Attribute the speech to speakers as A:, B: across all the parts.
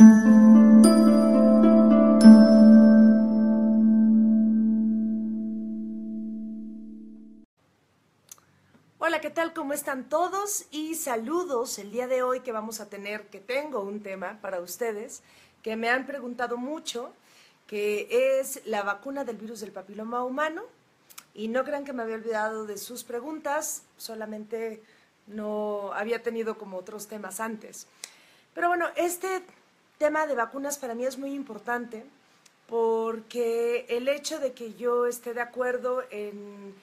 A: Hola, ¿qué tal? ¿Cómo están todos? Y saludos el día de hoy que tengo un tema para ustedes que me han preguntado mucho, que es la vacuna del virus del papiloma humano. Y no crean que me había olvidado de sus preguntas, solamente no había tenido como otros temas antes. Pero bueno, este tema de vacunas para mí es muy importante porque el hecho de que yo esté de acuerdo en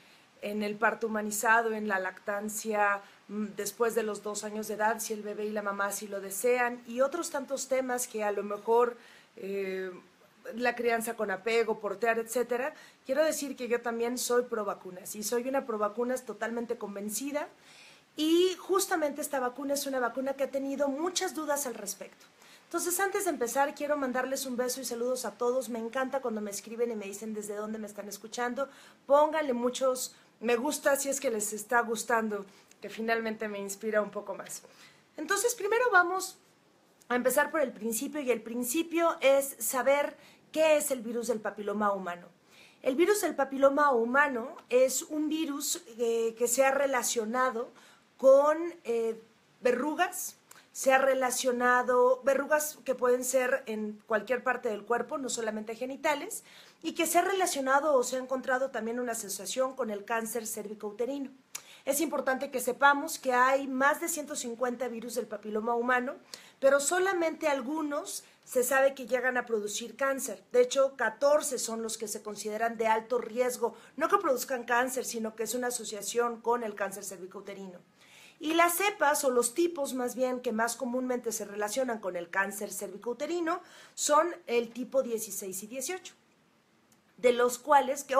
A: el parto humanizado, en la lactancia después de los 2 años de edad, si el bebé y la mamá sí lo desean, y otros tantos temas que a lo mejor la crianza con apego, portear, etcétera, quiero decir que yo también soy pro vacunas y soy una pro vacunas totalmente convencida. Y justamente esta vacuna es una vacuna que ha tenido muchas dudas al respecto. Entonces, antes de empezar, quiero mandarles un beso y saludos a todos. Me encanta cuando me escriben y me dicen desde dónde me están escuchando. Pónganle muchos me gusta si es que les está gustando, que finalmente me inspira un poco más. Entonces, primero vamos a empezar por el principio, y el principio es saber qué es el virus del papiloma humano. El virus del papiloma humano es un virus que se ha relacionado con verrugas, se ha relacionado, verrugas que pueden ser en cualquier parte del cuerpo, no solamente genitales, y que se ha relacionado o se ha encontrado también una asociación con el cáncer cérvico-uterino. Es importante que sepamos que hay más de 150 virus del papiloma humano, pero solamente algunos se sabe que llegan a producir cáncer. De hecho, 14 son los que se consideran de alto riesgo, no que produzcan cáncer, sino que es una asociación con el cáncer cérvico-uterino. Y las cepas, o los tipos más bien, que más comúnmente se relacionan con el cáncer cérvico-uterino son el tipo 16 y 18, de los cuales, que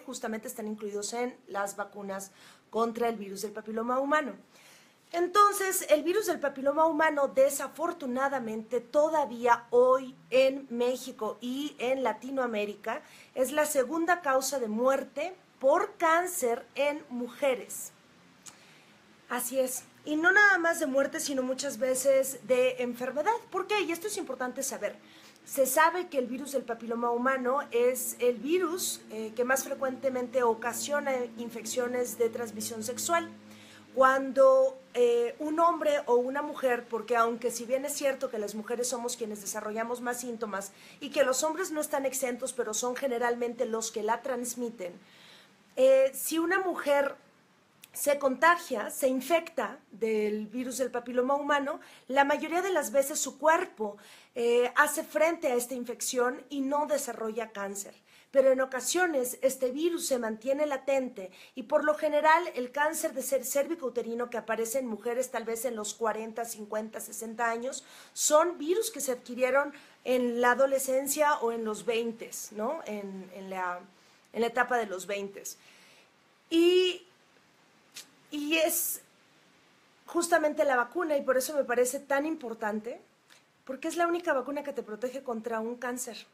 A: justamente están incluidos en las vacunas contra el virus del papiloma humano. Entonces, el virus del papiloma humano, desafortunadamente, todavía hoy en México y en Latinoamérica, es la segunda causa de muerte por cáncer en mujeres. Así es. Y no nada más de muerte, sino muchas veces de enfermedad. ¿Por qué? Y esto es importante saber. Se sabe que el virus del papiloma humano es el virus que más frecuentemente ocasiona infecciones de transmisión sexual. Cuando un hombre o una mujer, porque aunque si bien es cierto que las mujeres somos quienes desarrollamos más síntomas y que los hombres no están exentos, pero son generalmente los que la transmiten, si una mujer se contagia, se infecta del virus del papiloma humano, la mayoría de las veces su cuerpo hace frente a esta infección y no desarrolla cáncer. Pero en ocasiones este virus se mantiene latente y por lo general el cáncer de cérvico-uterino que aparece en mujeres tal vez en los 40, 50, 60 años son virus que se adquirieron en la adolescencia o en los 20, ¿no? En la etapa de los 20. Y es justamente la vacuna, y por eso me parece tan importante, porque es la única vacuna que te protege contra un cáncer.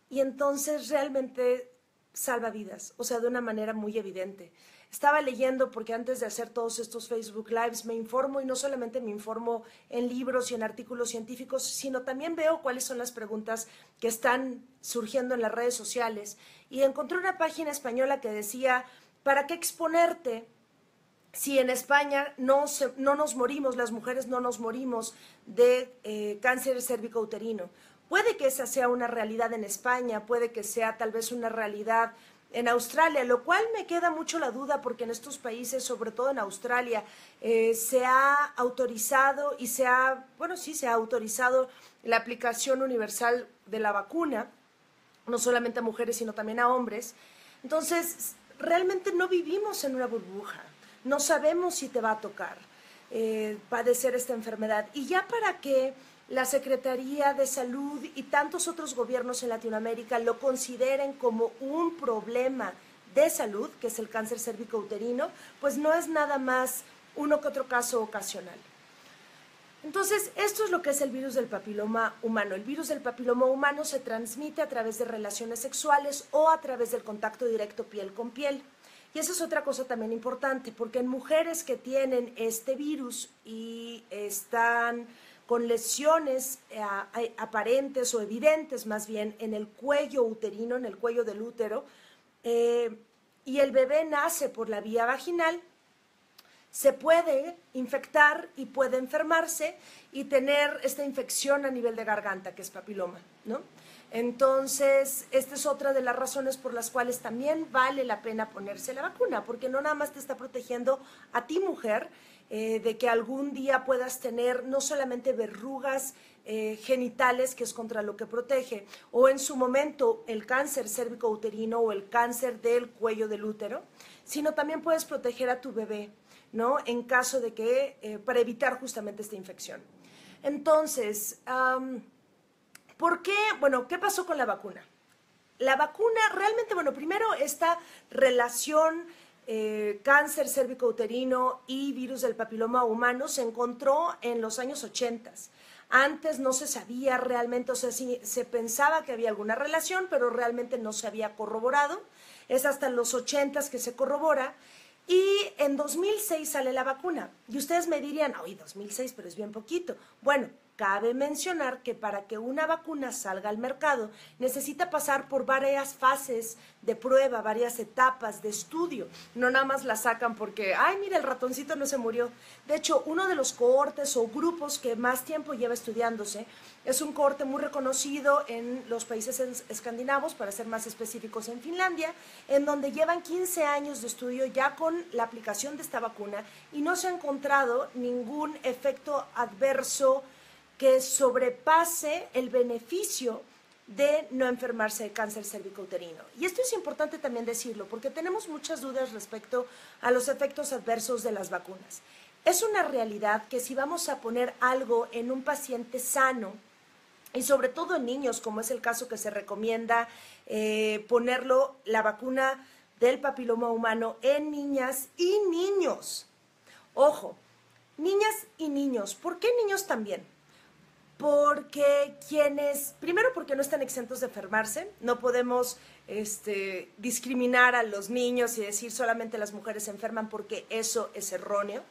A: Y entonces realmente salva vidas, o sea, de una manera muy evidente. Estaba leyendo, porque antes de hacer todos estos Facebook Lives me informo, y no solamente me informo en libros y en artículos científicos, sino también veo cuáles son las preguntas que están surgiendo en las redes sociales. Y encontré una página española que decía, ¿para qué exponerte si en España no nos morimos, las mujeres no nos morimos de cáncer cérvico-uterino? Puede que esa sea una realidad en España, puede que sea tal vez una realidad en Australia, lo cual me queda mucho la duda, porque en estos países, sobre todo en Australia, se ha autorizado y se ha autorizado la aplicación universal de la vacuna, no solamente a mujeres, sino también a hombres. Entonces, realmente no vivimos en una burbuja. No sabemos si te va a tocar padecer esta enfermedad. Y ya para que la Secretaría de Salud y tantos otros gobiernos en Latinoamérica lo consideren como un problema de salud, que es el cáncer cérvico-uterino, pues no es nada más uno que otro caso ocasional. Entonces, esto es lo que es el virus del papiloma humano. El virus del papiloma humano se transmite a través de relaciones sexuales o a través del contacto directo piel con piel. Y esa es otra cosa también importante, porque en mujeres que tienen este virus y están con lesiones aparentes o evidentes más bien en el cuello uterino, en el cuello del útero, y el bebé nace por la vía vaginal, se puede infectar y puede enfermarse y tener esta infección a nivel de garganta, que es papiloma, ¿no? Entonces, esta es otra de las razones por las cuales también vale la pena ponerse la vacuna, porque no nada más te está protegiendo a ti, mujer, de que algún día puedas tener no solamente verrugas genitales, que es contra lo que protege, o en su momento el cáncer cérvico-uterino o el cáncer del cuello del útero, sino también puedes proteger a tu bebé, ¿no? En caso de que, para evitar justamente esta infección. Entonces, ¿por qué? Bueno, ¿qué pasó con la vacuna? La vacuna realmente, bueno, primero esta relación cáncer cérvico-uterino y virus del papiloma humano se encontró en los años 80. Antes no se sabía realmente, o sea, sí, se pensaba que había alguna relación, pero realmente no se había corroborado. Es hasta los 80 que se corrobora. Y en 2006 sale la vacuna. Y ustedes me dirían, oye, 2006, pero es bien poquito. Bueno, cabe mencionar que para que una vacuna salga al mercado necesita pasar por varias fases de prueba, varias etapas de estudio. No nada más la sacan porque, ay, mira, el ratoncito no se murió. De hecho, uno de los cohortes o grupos que más tiempo lleva estudiándose es un cohorte muy reconocido en los países escandinavos, para ser más específicos en Finlandia, en donde llevan 15 años de estudio ya con la aplicación de esta vacuna y no se ha encontrado ningún efecto adverso que sobrepase el beneficio de no enfermarse de cáncer cérvico-uterino. Y esto es importante también decirlo, porque tenemos muchas dudas respecto a los efectos adversos de las vacunas. Es una realidad que si vamos a poner algo en un paciente sano, y sobre todo en niños, como es el caso que se recomienda ponerlo, la vacuna del papiloma humano en niñas y niños. Ojo, niñas y niños. ¿Por qué niños también? Porque primero porque no están exentos de enfermarse, no podemos discriminar a los niños y decir solamente las mujeres se enferman, porque eso es erróneo.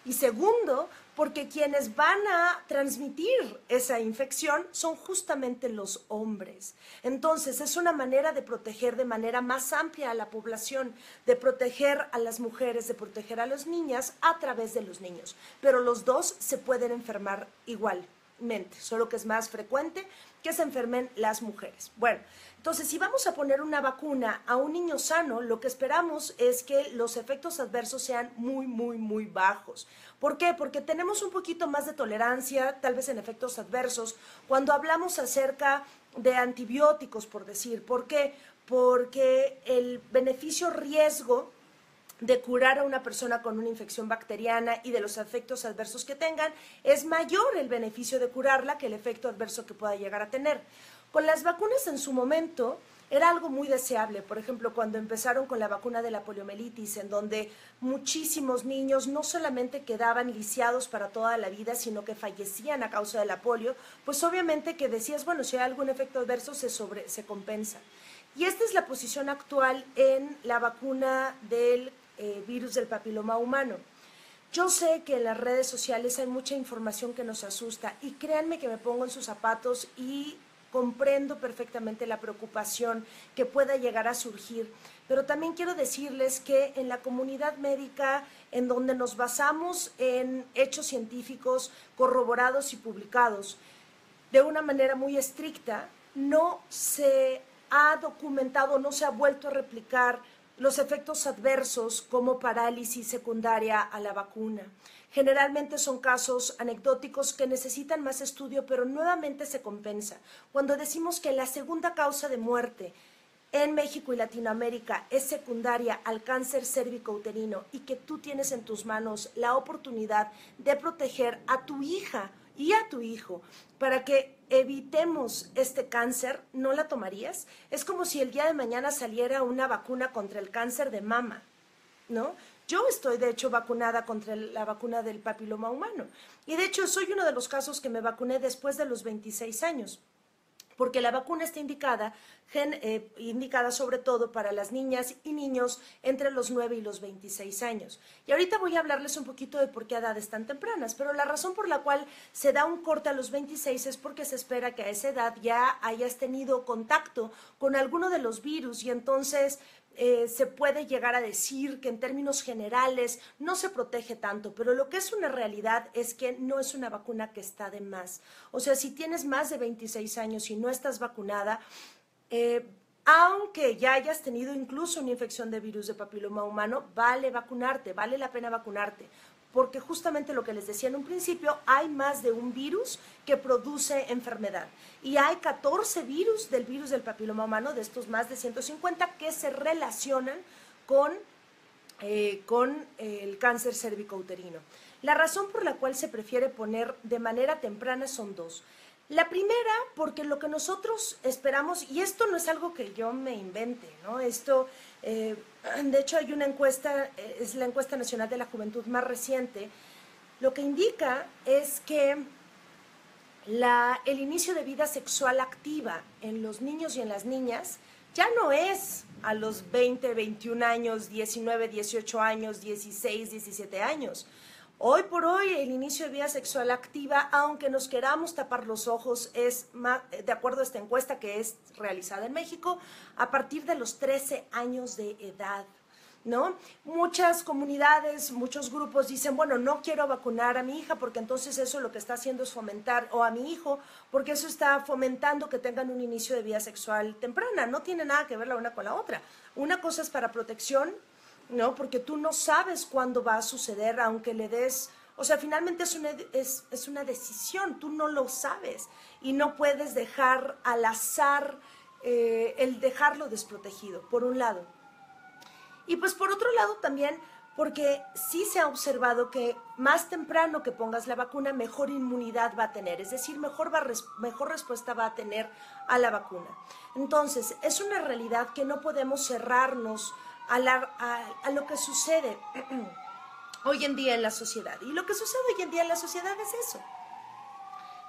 A: Y segundo, porque quienes van a transmitir esa infección son justamente los hombres. Entonces, es una manera de proteger de manera más amplia a la población, de proteger a las mujeres, de proteger a las niñas a través de los niños. Pero los dos se pueden enfermar igualmente, solo que es más frecuente que se enfermen las mujeres. Bueno, entonces, si vamos a poner una vacuna a un niño sano, lo que esperamos es que los efectos adversos sean muy, muy, muy bajos. ¿Por qué? Porque tenemos un poquito más de tolerancia, tal vez en efectos adversos, cuando hablamos acerca de antibióticos, por decir. ¿Por qué? Porque el beneficio-riesgo de curar a una persona con una infección bacteriana y de los efectos adversos que tengan, es mayor el beneficio de curarla que el efecto adverso que pueda llegar a tener. Con las vacunas en su momento era algo muy deseable. Por ejemplo, cuando empezaron con la vacuna de la poliomielitis, en donde muchísimos niños no solamente quedaban lisiados para toda la vida, sino que fallecían a causa de la polio, pues obviamente que decías, bueno, si hay algún efecto adverso se compensa. Y esta es la posición actual en la vacuna del virus del papiloma humano. Yo sé que en las redes sociales hay mucha información que nos asusta, y créanme que me pongo en sus zapatos y comprendo perfectamente la preocupación que pueda llegar a surgir, pero también quiero decirles que en la comunidad médica, en donde nos basamos en hechos científicos corroborados y publicados de una manera muy estricta, no se ha documentado, no se ha vuelto a replicar los efectos adversos como parálisis secundaria a la vacuna. Generalmente son casos anecdóticos que necesitan más estudio, pero nuevamente se compensa. Cuando decimos que la segunda causa de muerte en México y Latinoamérica es secundaria al cáncer cérvico-uterino, y que tú tienes en tus manos la oportunidad de proteger a tu hija y a tu hijo para que evitemos este cáncer, ¿no la tomarías? Es como si el día de mañana saliera una vacuna contra el cáncer de mama, ¿no? Yo estoy, de hecho, vacunada contra la vacuna del papiloma humano. Y, de hecho, soy uno de los casos que me vacuné después de los 26 años. porque la vacuna está indicada sobre todo para las niñas y niños entre los 9 y los 26 años. Y ahorita voy a hablarles un poquito de por qué a edades tan tempranas, pero la razón por la cual se da un corte a los 26 es porque se espera que a esa edad ya hayas tenido contacto con alguno de los virus y entonces se puede llegar a decir que en términos generales no se protege tanto, pero lo que es una realidad es que no es una vacuna que está de más. O sea, si tienes más de 26 años y no estás vacunada, aunque ya hayas tenido incluso una infección de virus de papiloma humano, vale vacunarte, vale la pena vacunarte. Porque justamente lo que les decía en un principio, hay más de un virus que produce enfermedad. Y hay 14 virus del papiloma humano, de estos más de 150, que se relacionan con el cáncer cérvico-uterino. La razón por la cual se prefiere poner de manera temprana son dos. La primera, porque lo que nosotros esperamos, y esto no es algo que yo me invente, ¿no? Esto, de hecho, hay una encuesta, es la encuesta nacional de la juventud más reciente, lo que indica es que el inicio de vida sexual activa en los niños y en las niñas ya no es a los 20, 21 años, 19, 18 años, 16, 17 años. Hoy por hoy el inicio de vida sexual activa, aunque nos queramos tapar los ojos, es, de acuerdo a esta encuesta que es realizada en México, a partir de los 13 años de edad, ¿no? Muchas comunidades, muchos grupos dicen, bueno, no quiero vacunar a mi hija porque entonces eso lo que está haciendo es fomentar, o a mi hijo, porque eso está fomentando que tengan un inicio de vida sexual temprana. No tiene nada que ver la una con la otra. Una cosa es para protección, ¿no? Porque tú no sabes cuándo va a suceder, aunque le des, o sea, finalmente es una decisión, tú no lo sabes y no puedes dejar al azar el dejarlo desprotegido, por un lado. Y pues por otro lado también, porque sí se ha observado que más temprano que pongas la vacuna, mejor inmunidad va a tener, es decir, mejor respuesta va a tener a la vacuna. Entonces, es una realidad que no podemos cerrarnos a lo que sucede hoy en día en la sociedad. Y lo que sucede hoy en día en la sociedad es eso.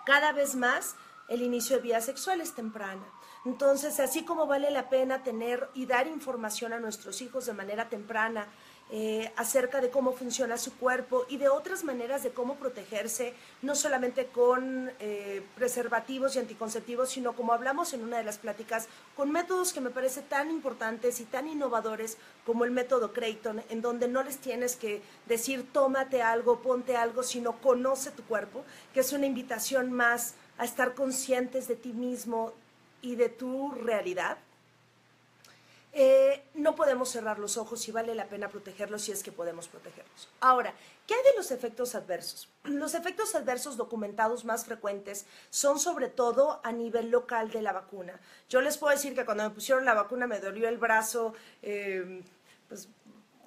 A: Cada vez más el inicio de vida sexual es temprana. Entonces, así como vale la pena tener y dar información a nuestros hijos de manera temprana acerca de cómo funciona su cuerpo y de otras maneras de cómo protegerse, no solamente con preservativos y anticonceptivos, sino como hablamos en una de las pláticas, con métodos que me parece tan importantes y tan innovadores como el método Creighton, en donde no les tienes que decir tómate algo, ponte algo, sino conoce tu cuerpo, que es una invitación más a estar conscientes de ti mismo y de tu realidad. No podemos cerrar los ojos y vale la pena protegerlos si es que podemos protegerlos. Ahora, ¿qué hay de los efectos adversos? Los efectos adversos documentados más frecuentes son sobre todo a nivel local de la vacuna. Yo les puedo decir que cuando me pusieron la vacuna me dolió el brazo, pues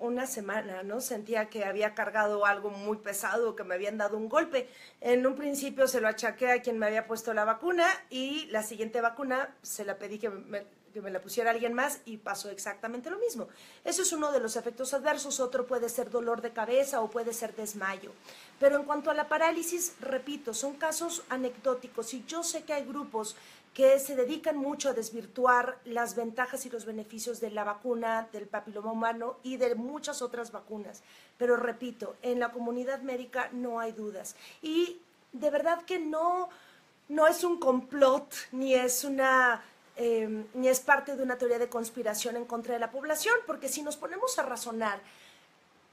A: una semana, ¿no? Sentía que había cargado algo muy pesado, que me habían dado un golpe. En un principio se lo achaqué a quien me había puesto la vacuna y la siguiente vacuna se la pedí que me la pusiera alguien más y pasó exactamente lo mismo. Eso es uno de los efectos adversos. Otro puede ser dolor de cabeza o puede ser desmayo. Pero en cuanto a la parálisis, repito, son casos anecdóticos y yo sé que hay grupos que se dedican mucho a desvirtuar las ventajas y los beneficios de la vacuna del papiloma humano y de muchas otras vacunas. Pero repito, en la comunidad médica no hay dudas. Y de verdad que no es un complot, ni es parte de una teoría de conspiración en contra de la población, porque si nos ponemos a razonar,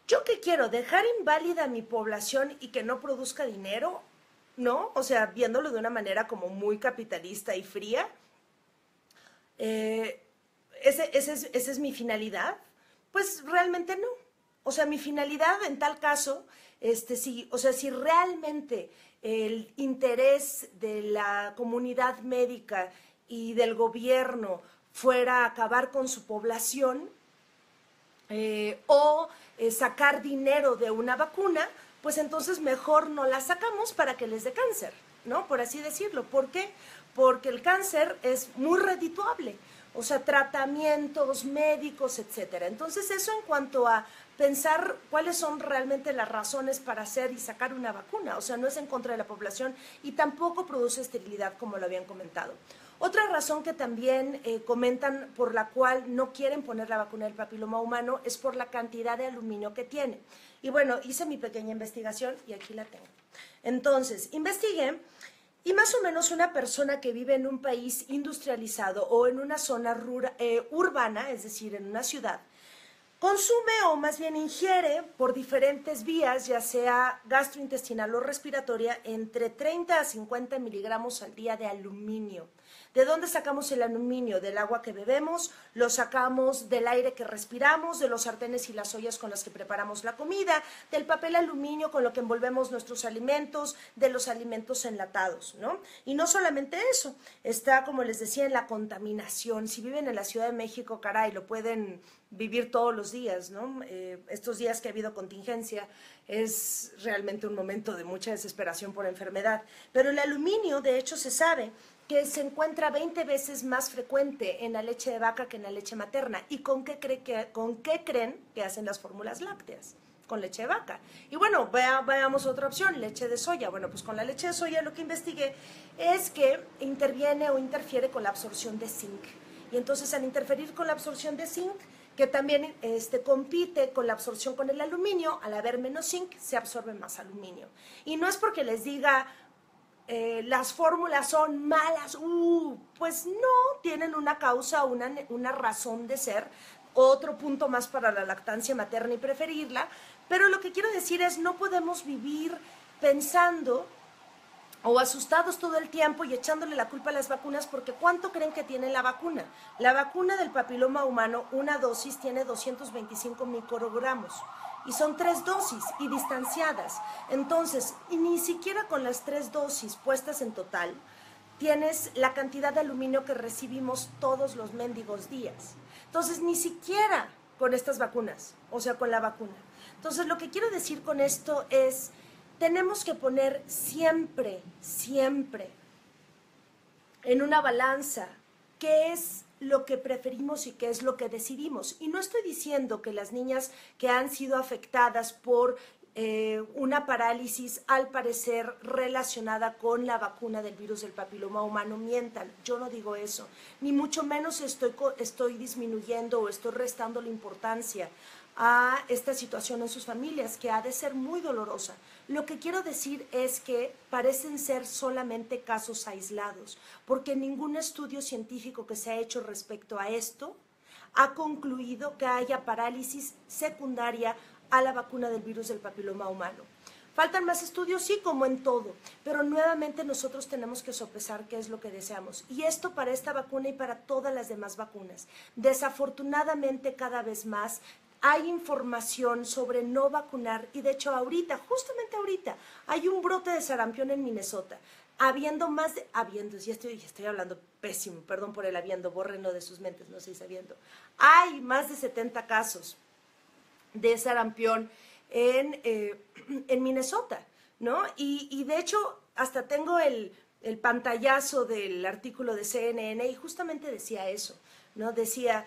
A: ¿yo qué quiero? ¿Dejar inválida a mi población y que no produzca dinero? ¿No? O sea, viéndolo de una manera como muy capitalista y fría. ¿Esa es mi finalidad? Pues realmente no. O sea, mi finalidad en tal caso, si realmente el interés de la comunidad médica y del gobierno fuera a acabar con su población o sacar dinero de una vacuna, pues entonces mejor no la sacamos para que les dé cáncer, ¿no? Por así decirlo. ¿Por qué? Porque el cáncer es muy redituable. o sea, tratamientos médicos, etcétera. Entonces, eso en cuanto a pensar cuáles son realmente las razones para hacer y sacar una vacuna, o sea, no es en contra de la población y tampoco produce esterilidad, como lo habían comentado. Otra razón que también comentan por la cual no quieren poner la vacuna del papiloma humano es por la cantidad de aluminio que tiene. Y bueno, hice mi pequeña investigación y aquí la tengo. Entonces, investigué y más o menos una persona que vive en un país industrializado o en una zona urbana, es decir, en una ciudad, consume o más bien ingiere por diferentes vías, ya sea gastrointestinal o respiratoria, entre 30 a 50 miligramos al día de aluminio. ¿De dónde sacamos el aluminio? Del agua que bebemos, lo sacamos del aire que respiramos, de los sartenes y las ollas con las que preparamos la comida, del papel aluminio con lo que envolvemos nuestros alimentos, de los alimentos enlatados, ¿no? Y no solamente eso, está, como les decía, en la contaminación. Si viven en la Ciudad de México, caray, lo pueden vivir todos los días, ¿no? Estos días que ha habido contingencia es realmente un momento de mucha desesperación por enfermedad. Pero el aluminio, de hecho, se sabe que se encuentra 20 veces más frecuente en la leche de vaca que en la leche materna. ¿Y con qué creen que hacen las fórmulas lácteas? Con leche de vaca. Y bueno, veamos otra opción, leche de soya. Bueno, pues con la leche de soya lo que investigué es que interviene o interfiere con la absorción de zinc. Y entonces al interferir con la absorción de zinc, que también compite con la absorción con el aluminio, al haber menos zinc se absorbe más aluminio. Y no es porque les diga las fórmulas son malas, pues no, tienen una causa, una razón de ser, otro punto más para la lactancia materna y preferirla, pero lo que quiero decir es no podemos vivir pensando o asustados todo el tiempo y echándole la culpa a las vacunas, porque ¿cuánto creen que tiene la vacuna? La vacuna del papiloma humano, una dosis tiene 225 microgramos. Y son 3 dosis y distanciadas. Entonces, ni siquiera con las 3 dosis puestas en total, tienes la cantidad de aluminio que recibimos todos los mendigos días. Entonces, ni siquiera con estas vacunas, o sea, con la vacuna. Entonces, lo que quiero decir con esto es, tenemos que poner siempre, siempre en una balanza qué es lo que preferimos y qué es lo que decidimos. Y no estoy diciendo que las niñas que han sido afectadas por una parálisis al parecer relacionada con la vacuna del virus del papiloma humano mientan. Yo no digo eso, ni mucho menos estoy disminuyendo o estoy restando la importancia a esta situación en sus familias, que ha de ser muy dolorosa. Lo que quiero decir es que parecen ser solamente casos aislados, porque ningún estudio científico que se ha hecho respecto a esto ha concluido que haya parálisis secundaria a la vacuna del virus del papiloma humano. ¿Faltan más estudios? Sí, como en todo, pero nuevamente nosotros tenemos que sopesar qué es lo que deseamos. Y esto para esta vacuna y para todas las demás vacunas. Desafortunadamente, cada vez más hay información sobre no vacunar y de hecho ahorita, justamente ahorita, hay un brote de sarampión en Minnesota. Ya estoy hablando pésimo, perdón por el habiendo, bórrenlo de sus mentes, no sé si habiendo. Hay más de 70 casos de sarampión en Minnesota, ¿no? Y de hecho, hasta tengo el pantallazo del artículo de CNN y justamente decía eso, ¿no? Decía,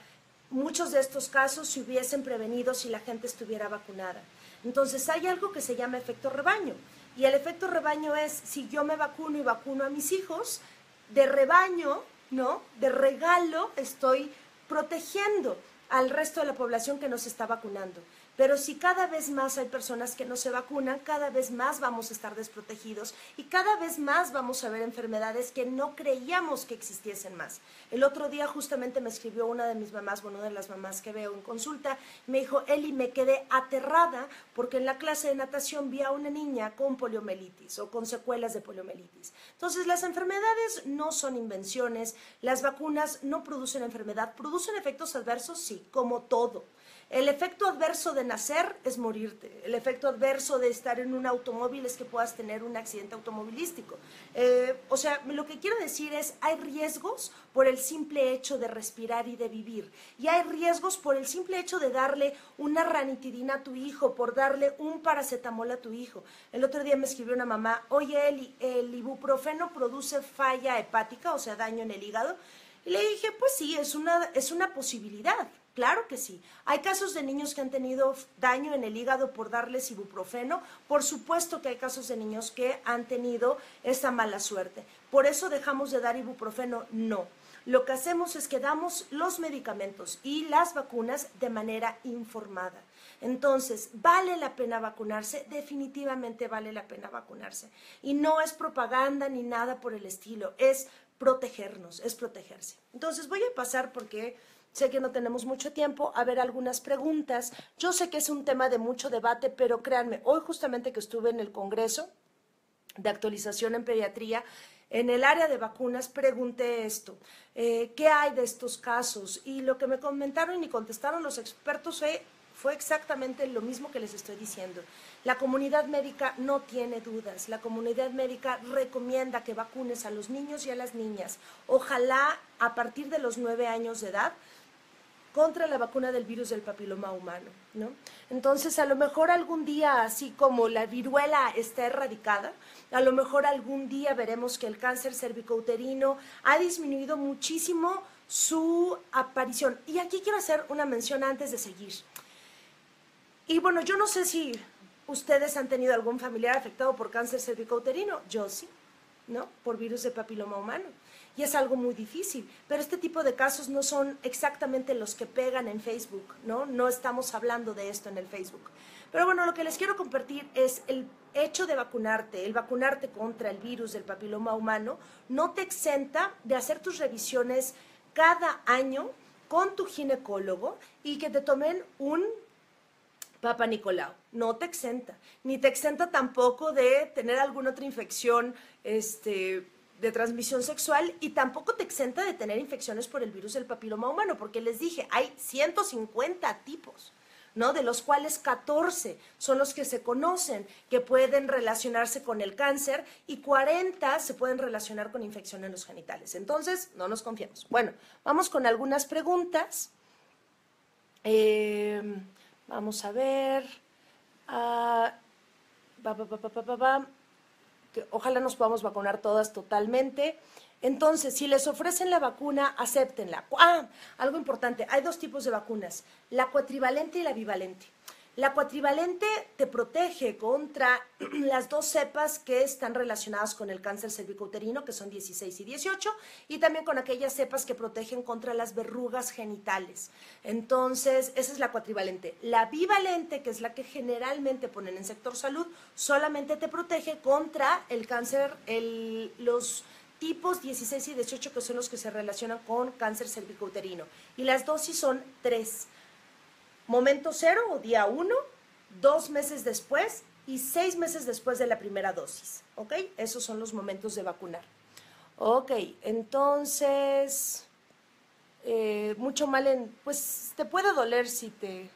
A: muchos de estos casos se hubiesen prevenido si la gente estuviera vacunada. Entonces, hay algo que se llama efecto rebaño. Y el efecto rebaño es, si yo me vacuno y vacuno a mis hijos, de rebaño, ¿no? De regalo, estoy protegiendo al resto de la población que no se está vacunando. Pero si cada vez más hay personas que no se vacunan, cada vez más vamos a estar desprotegidos y cada vez más vamos a ver enfermedades que no creíamos que existiesen más. El otro día justamente me escribió una de mis mamás, una de las mamás que veo en consulta, me dijo, Eli, me quedé aterrada porque en la clase de natación vi a una niña con poliomielitis o con secuelas de poliomielitis. Entonces, las enfermedades no son invenciones, las vacunas no producen enfermedad, producen efectos adversos, sí, como todo. El efecto adverso de nacer es morirte. El efecto adverso de estar en un automóvil es que puedas tener un accidente automovilístico. O sea, lo que quiero decir es, hay riesgos por el simple hecho de respirar y de vivir. Y hay riesgos por el simple hecho de darle una ranitidina a tu hijo, por darle un paracetamol a tu hijo. El otro día me escribió una mamá, oye, el ibuprofeno produce falla hepática, o sea, daño en el hígado. Y le dije, pues sí, es una posibilidad, claro que sí. Hay casos de niños que han tenido daño en el hígado por darles ibuprofeno. Por supuesto que hay casos de niños que han tenido esta mala suerte. ¿Por eso dejamos de dar ibuprofeno? No. Lo que hacemos es que damos los medicamentos y las vacunas de manera informada. Entonces, ¿vale la pena vacunarse? Definitivamente vale la pena vacunarse. Y no es propaganda ni nada por el estilo, es protegernos, es protegerse. Entonces, voy a pasar porque sé que no tenemos mucho tiempo, a ver algunas preguntas. Yo sé que es un tema de mucho debate, pero créanme, hoy justamente que estuve en el Congreso de Actualización en Pediatría, en el área de vacunas pregunté esto, ¿qué hay de estos casos? Y lo que me comentaron y contestaron los expertos fue exactamente lo mismo que les estoy diciendo. La comunidad médica no tiene dudas, la comunidad médica recomienda que vacunes a los niños y a las niñas, ojalá a partir de los 9 años de edad, contra la vacuna del virus del papiloma humano, ¿no? Entonces, a lo mejor algún día, así como la viruela está erradicada, a lo mejor algún día veremos que el cáncer cervicouterino ha disminuido muchísimo su aparición. Y aquí quiero hacer una mención antes de seguir. Y bueno, yo no sé si ustedes han tenido algún familiar afectado por cáncer cervicouterino, yo sí, ¿no? Por virus de papiloma humano. Y es algo muy difícil, pero este tipo de casos no son exactamente los que pegan en Facebook, ¿no? No estamos hablando de esto en el Facebook. Pero bueno, lo que les quiero compartir es el hecho de vacunarte, el vacunarte contra el virus del papiloma humano, no te exenta de hacer tus revisiones cada año con tu ginecólogo y que te tomen un Papa Nicolau. No te exenta, ni te exenta tampoco de tener alguna otra infección, de transmisión sexual, y tampoco te exenta de tener infecciones por el virus del papiloma humano, porque les dije, hay 150 tipos, ¿no? De los cuales 14 son los que se conocen, que pueden relacionarse con el cáncer, y 40 se pueden relacionar con infección en los genitales. Entonces, no nos confiemos. Bueno, vamos con algunas preguntas. Vamos a ver. Que ojalá nos podamos vacunar todas totalmente. Entonces, si les ofrecen la vacuna, acéptenla. Algo importante, hay 2 tipos de vacunas, la cuatrivalente y la bivalente. La cuatrivalente te protege contra las 2 cepas que están relacionadas con el cáncer cervicouterino, que son 16 y 18, y también con aquellas cepas que protegen contra las verrugas genitales. Entonces, esa es la cuatrivalente. La bivalente, que es la que generalmente ponen en sector salud, solamente te protege contra el cáncer, los tipos 16 y 18, que son los que se relacionan con cáncer cervicouterino. Y las dosis son 3. Momento 0 o día 1, 2 meses después y 6 meses después de la primera dosis, ¿ok? Esos son los momentos de vacunar. Ok, entonces, mucho mal pues te puede doler si te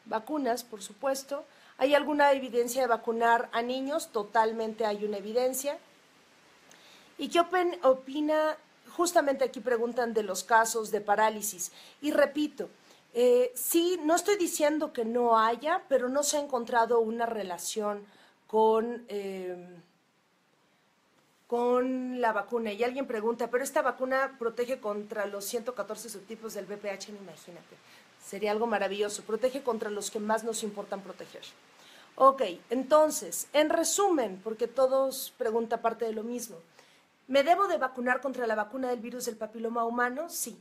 A: vacunas, por supuesto. ¿Hay alguna evidencia de vacunar a niños? Totalmente hay una evidencia. ¿Y qué opina? Justamente aquí preguntan de los casos de parálisis. Y repito, sí, no estoy diciendo que no haya, pero no se ha encontrado una relación con la vacuna. Y alguien pregunta, ¿pero esta vacuna protege contra los 114 subtipos del VPH? Imagínate, sería algo maravilloso. Protege contra los que más nos importan proteger. Ok, entonces, en resumen, porque todos preguntan parte de lo mismo, ¿me debo de vacunar contra la vacuna del virus del papiloma humano? Sí.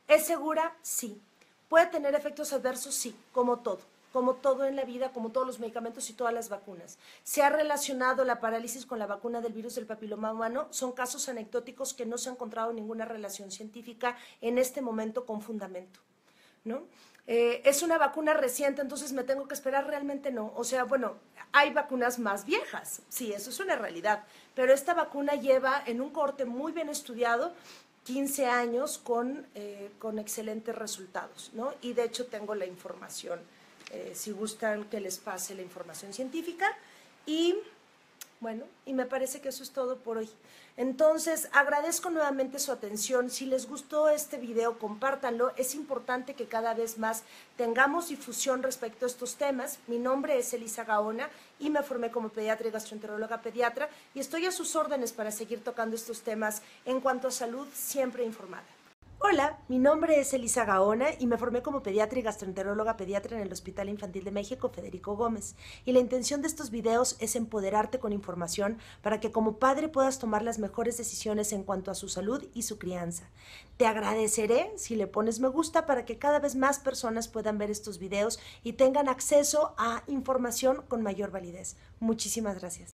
A: ¿Es segura? Sí. ¿Puede tener efectos adversos? Sí, como todo en la vida, como todos los medicamentos y todas las vacunas. ¿Se ha relacionado la parálisis con la vacuna del virus del papiloma humano? Son casos anecdóticos que no se ha encontrado ninguna relación científica en este momento con fundamento, ¿no? ¿Es una vacuna reciente, entonces me tengo que esperar? Realmente no. O sea, bueno, hay vacunas más viejas, sí, eso es una realidad, pero esta vacuna lleva en un corte muy bien estudiado 15 años con excelentes resultados, ¿no? Y de hecho tengo la información, si gustan que les pase la información científica. Y bueno, y me parece que eso es todo por hoy. Entonces, agradezco nuevamente su atención. Si les gustó este video, compártanlo. Es importante que cada vez más tengamos difusión respecto a estos temas. Mi nombre es Elisa Gaona y me formé como pediatra y gastroenteróloga pediatra y estoy a sus órdenes para seguir tocando estos temas en cuanto a salud, siempre informada. Hola, mi nombre es Elisa Gaona y me formé como pediatra y gastroenteróloga pediatra en el Hospital Infantil de México Federico Gómez. Y la intención de estos videos es empoderarte con información para que como padre puedas tomar las mejores decisiones en cuanto a su salud y su crianza. Te agradeceré si le pones me gusta para que cada vez más personas puedan ver estos videos y tengan acceso a información con mayor validez. Muchísimas gracias.